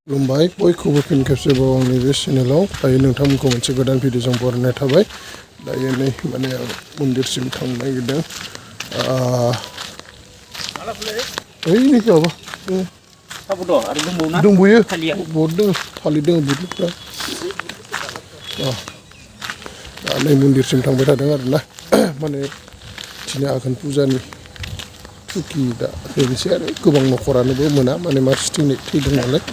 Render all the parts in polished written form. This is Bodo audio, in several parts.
खुलुमबाय बयखौबो फिन खेबसेबाव आंनि बे चेनेलाव दायो नोंथांमोनखौ मोनसे गोदान भिडिअजों बरायनाय थाबाय दायो नै माने मन्दिरसिम थांनो नागिरदों ओइ माबा दंबोयो बहुद दङ थालिर दङ बुटफ्रा दा नै मन्दिरसिम थांबाय थादों आरोना माने दिनै आघोन फुजानि थुखि दा होनोसै आरो गोबां न'खरानोबो मोना माने मानसि थैदों नालाय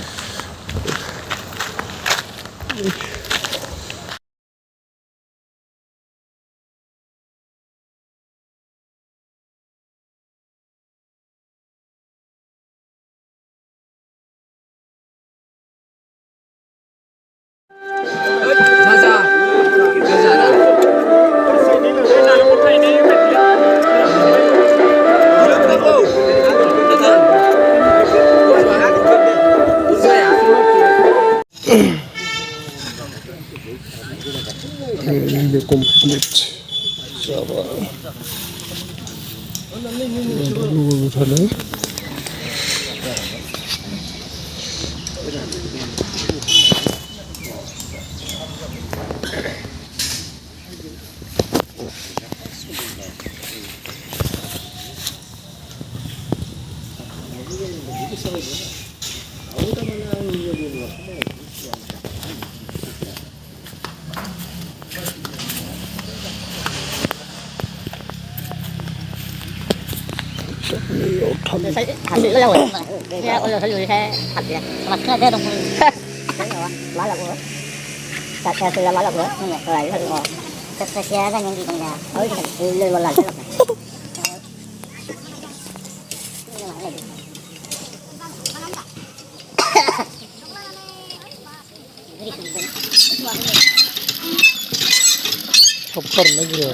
ini komplit sama dulu sana thật sự lâu rồi nghe ôi thấy người xe thật vậy mà cái thế đồng nói là bữa tại xe tôi là nói là bữa nhưng mà lại hơi ngọt cái xe ra những gì trong nhà ơi thì lên một lần cái Khóc khẩn đấy rồi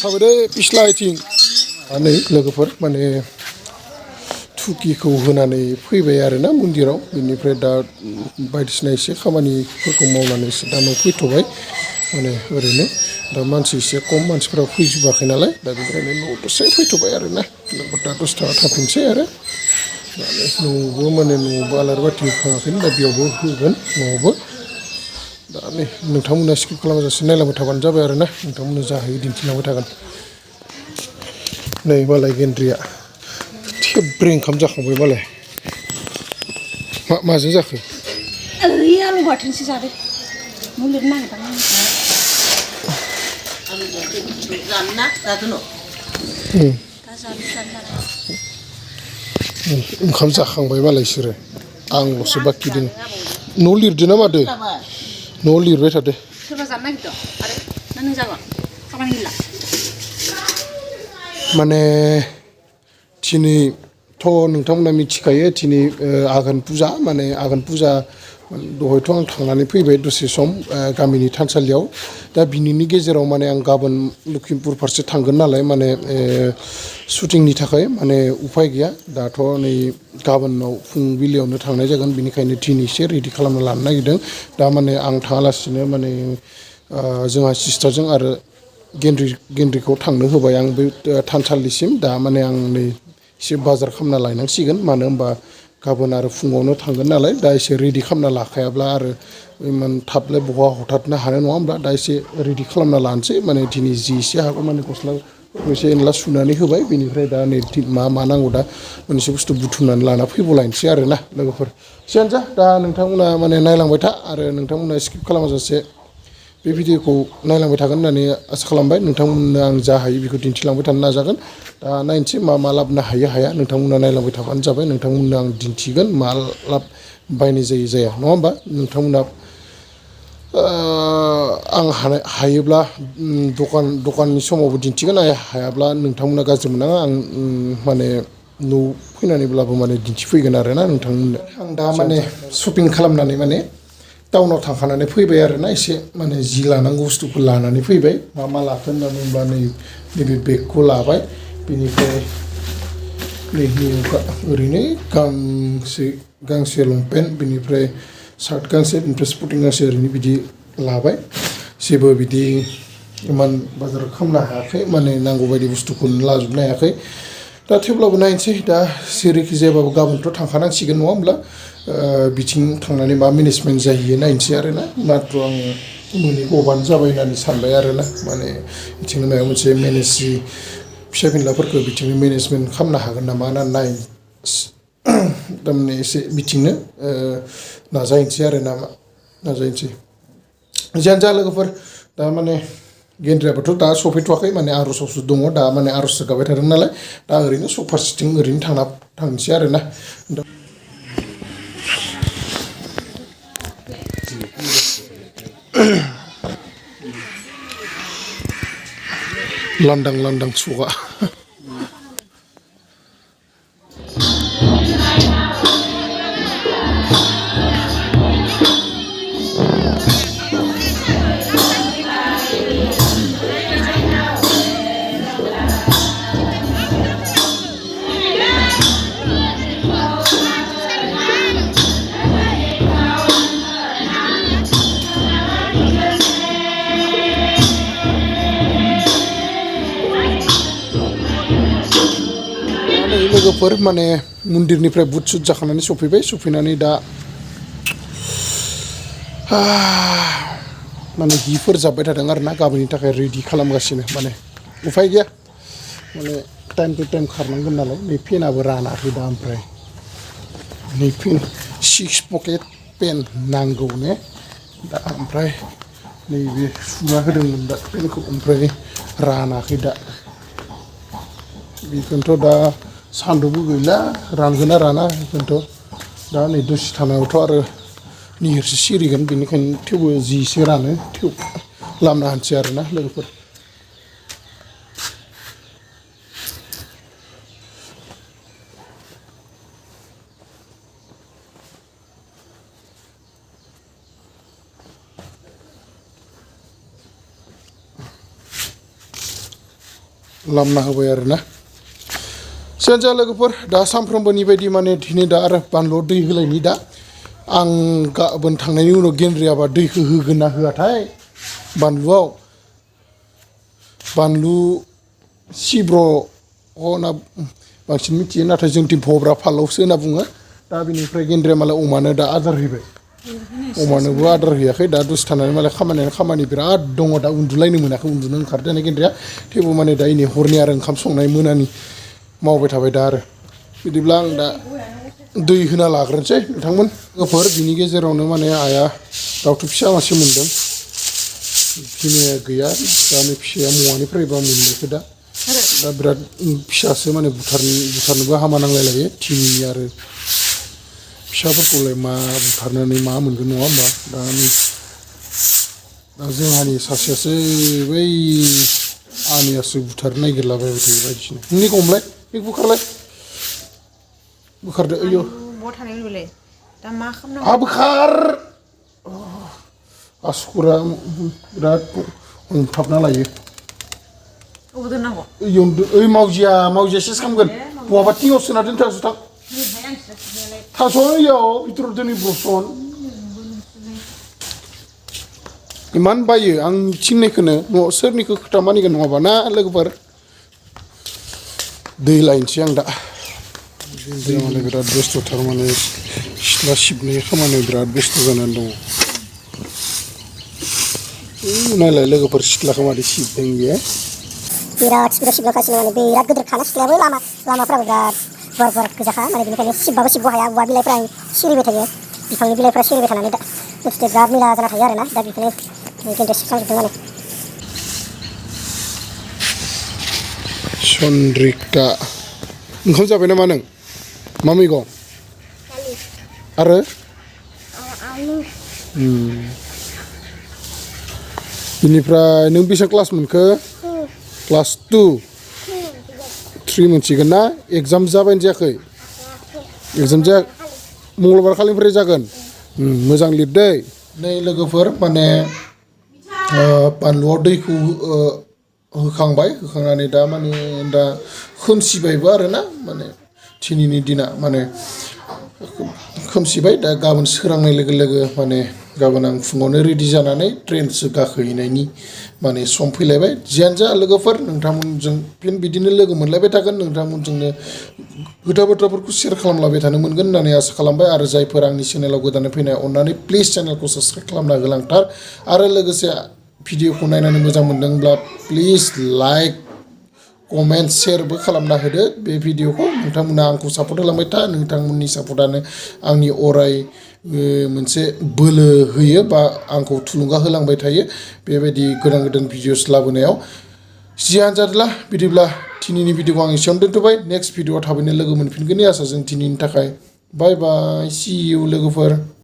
How deh pislaiting, ane logoper mane thuki ko hunane fwibai arena mundirau ini preda baidisna ise khamani फोरखौ मावनानै दा न' फैथ'बाय माने ओरैनो दा मानसि एसे खम मानसिफोरा फैजोबाखै नालाय दा बेनिखायनो न' दसे फैथ'बाय आरोना दा 10 थाखा थाफिनसै आरो न'आवबो माने न'आवबो आलारि बाथि होखाङाखै दा बेयावबो होगोन न'आवबो दा नै नोंथांमोना स्किप खालामाजासे नायलांबाय थाबानो जाबाय आरोना नोंथांमोननो जाहैयो दिन्थिलांबाय थागोन नै मालाय गेन्द्रिया थेब्रे ओंखाम जाखांबाय मालाय माजों जाखो आलु बाथोनसो जादों मुलि नागिरदों ओंखाम जाखांबाय मालाय बिसोरो आंल'सो बाखि दङ न' लिरदो ना मादो न' लिरबाय थादो सोरबा जानो नागिरदों आरो ना नों जागोन खामानि गैला माने दिनैथ' नोंथांमोना मिथिखायो दिनै आघोन फुजा माने आघोन फुजा दहायथ' आं थांनानै फैबाय दसे सम गामिनि थानसालियाव दा बिनिनि गेजेराव माने आं गाबोन लखिमपुर फारसे थांगोन नालाय माने शुटिंनि थाखाय माने उफाय गैया दाथ' नै गाबोनाव फुंबिलियावनो थांनाय जागोन बिनिखायनो दिनै एसे रेडि खालामना लानो नागिरदों दा माने आं थाङालासिनो माने जोंहा सिस्टारजों आरो गेन्द्रिखौ थांनो होबाय आं बे थानसालिसिम दा माने आं नै एसे बाजार खालामना लायनांसिगोन मानो होनबा गाबोन आरो फुङावनो थांगोन नालाय दा एसे रेडि खालामना लाखायाब्ला आरो इमान थाबलाय बहा हथाथनो हानाय नङा होमब्ला दा एसे रेडि खालामना लानोसै माने दिनै जि एसे हागौ माने गस्ला एसे एनला सुनानै होबाय बिनिफ्राय दा नै मा नांगौ दा मोनसे बुस्थु बुथुमनानै लाना फैबावलायनोसै आरोना लोगोफोर जियानो जा दा नोंथांमोना माने नायलांबाय था आरो नोंथांमोना स्किप खालामाजासे बे भिडिअखौ नायलांबाय थागोन होननानै आसा खालामबाय नोंथांमोननो आं जा हायो बेखौ दिन्थिलांबाय थानो नाजागोन दा नायनोसै मा लाबोनो हाया नोंथांमोना नायलांबाय थाबानो जाबाय नोंथांमोननो आं दिन्थिगोन मा लाब बायनाय जाया नङा होमबा नोंथांमोना आं हायोब्ला दखाननि समावबो दिन्थिगोन हायाब्ला नोंथांमोना गाज्रि मोननाङा आं माने न' फैनानैब्लाबो माने दिन्थिफैगोन आरोना नोंथांमोननो आं दा माने शपिं खालामनानै माने टाउनाव थांखानानै फैबाय आरोना एसे माने जि लानांगौ बुस्थुखौ लानानै फैबाय मा लाखो होननानै बुंबा नैबे बेगखौ लाबाय बेनिफ्राय नै ओरैनो गांसे लंपेन्ट बेनिफ्राय शार्ट गांसे बेनिफ्राय स्पर्टिं गांसे ओरैनो बिदि लाबाय जेबो बिदि इमान बाजाराव खालामनो हायाखै माने नांगौ बायदि बुस्थुखौ लाजोबनो हायाखै दा थेवब्लाबो नायनोसै दा जेरैखि जायाबाबो गाबोनथ' थांखानांसिगोन नङा होमब्ला बिथिं थांनानै मा मेनेजमेन्ट जाहैयो नायनोसै आरोना माथ्र' आङो मोननै गबानो जाबाय होननानै सानबाय आरोना माने बिथिंनो माबा मोनसे मेनेज फिसा फिनलाफोरखौ बिथिंनो मेनेजमेन्ट खालामनो हागोन नामा होननानै थारमाने एसे बिथिंनो नाजाहैनोसै आरो ना नाजाहैनोसै जियानो जा लोगोफोर दा माने गेन्द्रायाबोथ' दा सफैथ'वाखै माने आर'जावसो दङ दा माने आर'ज गाबबाय थादों नालाय दा ओरैनो फारसेथिं ओरैनो थांनोसै आरोना लांदां लांदां सगा लोगोफोर माने मन्दिरनिफ्राय बुट सुट जाखांनानै सफैबाय सफैनानै दा माने हिफोर जाब्बाय थादों आरोना गाबोननि थाखाय रेडि खालामगासिनो माने उफाय गैया माने टाइम टु टाइम खारनांगोन नालाय नै पेनाबो रानाखै दा ओमफ्राय नै पेन 6 पकेट पेन नांगौ ने दा ओमफ्राय नैबे सुना होदोंमोन दा पेनखौ ओमफ्राय रानाखै दा बेखौनोथ' दा सान्दुंबो गैला रानगोन ना राना बेखौनोथ' दा नै दसे थानायावथ' आरो निहिरसो सिरिगोन बेनिखायनो थेवबो जिसो रानो लामना होनोसै आरोना लोगोफोर लामना होबाय आरोना जियानो जा लोगोफोर दा सानफ्रोमबोनि बायदि माने दिनै दा आरो बानलुआव दै होलायनि दा आं गाबोन थांनायनि उनाव गेन्द्रियाबा दैखौ होगोन ना होआथाय बानलुआव बानलु सिब्र' होनना बांसिन मिथियो नाथाय जोंथिं भब्रा फालौसो होनना बुङो दा बेनिफ्राय गेन्द्रिया मालाय अमानो दा आदार हैबाय अमानोबो आदार हैयाखै दा दसे थानानै मालाय खामानि बिराद दङ दा उन्दुलायनो मोनाखै उन्दुनो ओंखारदों गेन्द्रिया थेवबो माने दा इनि हरनि आरो ओंखाम संनाय मोनानि मावबाय थाबाय दा आरो बिदिब्ला आं दा दै होना लाग्रोनोसै नोंथांमोन लोगोफोर बिनि गेजेरावनो माने आइया दाउथु फिसा मासे मोनदों बिमाया गैया दा नै फिसाया मवानिफ्रायबा मोननायखौ दा बिराद फिसासो माने बुथारनोबो हामा नांलायलायो थिमिनि आरो फिसाफोरखौलाय मा बुथारनानै मा मोनगोन नङा होमबा दा जोंहानि सासेयासो बै आनियासो बुथारनो नागिरलाबायबाय थायो बायदिसिना नोंनिखौ हमलाय बेखौ बोखारदो ओइयो बोखार आसुगुरा बिराद हमथाबना लायो ओइ मावजिया सेस खालामगोन बहाबा थिङाव सोना दोनथारसो थास' ओइयाव भितराव दोनै बसन इमान बायो आं थिननायखौनो न'आव सोरनिखौ खोथा मानिगोन नङाबा ना लोगोफोर दै लायनोसै आं दा माने बिराद बेस्थ' थारमाने सिथ्ला सिबनाय खामानियाव बिराद बेस्थ' जानानै दङ नायलाय लोगोफोर सिथ्लाखौ मादै सिबदों बेयो बिराद सिबगासिनो माने बिराद गिदिर खाना सिथ्लायाबो लामाफ्राबो बिराद गुवार गोजाखा माने बेनिखायनो सिबबाबो सिबग' हाया औवा बिलाइफ्रा सिरिबाय थायो बिफांनि बिलाइफ्रा सिरिबाय थानानै दा बुस्थुआ बिराद मैला जाना थायो आरोना दा बेखौनो गेन्द्रिया सिबस्रांजोबदों माने चन्द्रिका ओंखाम जाबाय नामा नों मा मैगं आरो बेनिफ्राय नों बेसेबां क्लास मोनखो क्लास 2 3 मोनसिगोन ना एग्जाम जाबायना जायाखै एग्जाम जाया मंगलबार खालिनिफ्राय जागोन मोजां लिरदै नै लोगोफोर माने बानलुआव दैखौ होखांनानै दा माने दा खोमसिबायबो आरोना माने दिनैनि दिना माने खोमसिबाय दा गाबोन सोरांनाय लोगो लोगो माने गाबोन आं फुङावनो रेडि जानानै ट्रेनसो गाखोहैनायनि माने सम फैलायबाय जियानो जा लोगोफोर नोंथांमोनजों फिन बिदिनो लोगो मोनलायबाय थागोन नोंथांमोनजोंनो खोथा बाथ्राफोरखौ शेयार खालामलायबाय थानो मोनगोन होननानै आसा खालामबाय आरो जायफोर आंनि चेनेलाव गोदानै फैनाय अननानै प्लिज चेनेलखौ साबस्क्राइब खालामना होलांथार आरो लोगोसे भिडिअखौ नायनानै मोजां मोनदोंब्ला प्लिज लाइक कमेन्ट शेयारबो खालामना होदो बे भिडिअखौ नोंथांमोना आंखौ सापर्ट होलांबाय था नोंथांमोननि सापर्टआनो आंनि अराय मोनसे बोलो होयो बा आंखौ थुलुंगा होलांबाय थायो बेबायदि गोदान गोदान भिडिअस लाबोनायाव जियानो जादोला बिदिब्ला दिनैनि भिडिअखौ आं एसेयावनो दोनथ'बाय नेक्स्ट भिडिअआव थाबैनो लोगो मोनफिनगोननि आसाजों दिनैनि थाखाय बाय बाय सि इउ लोगोफोर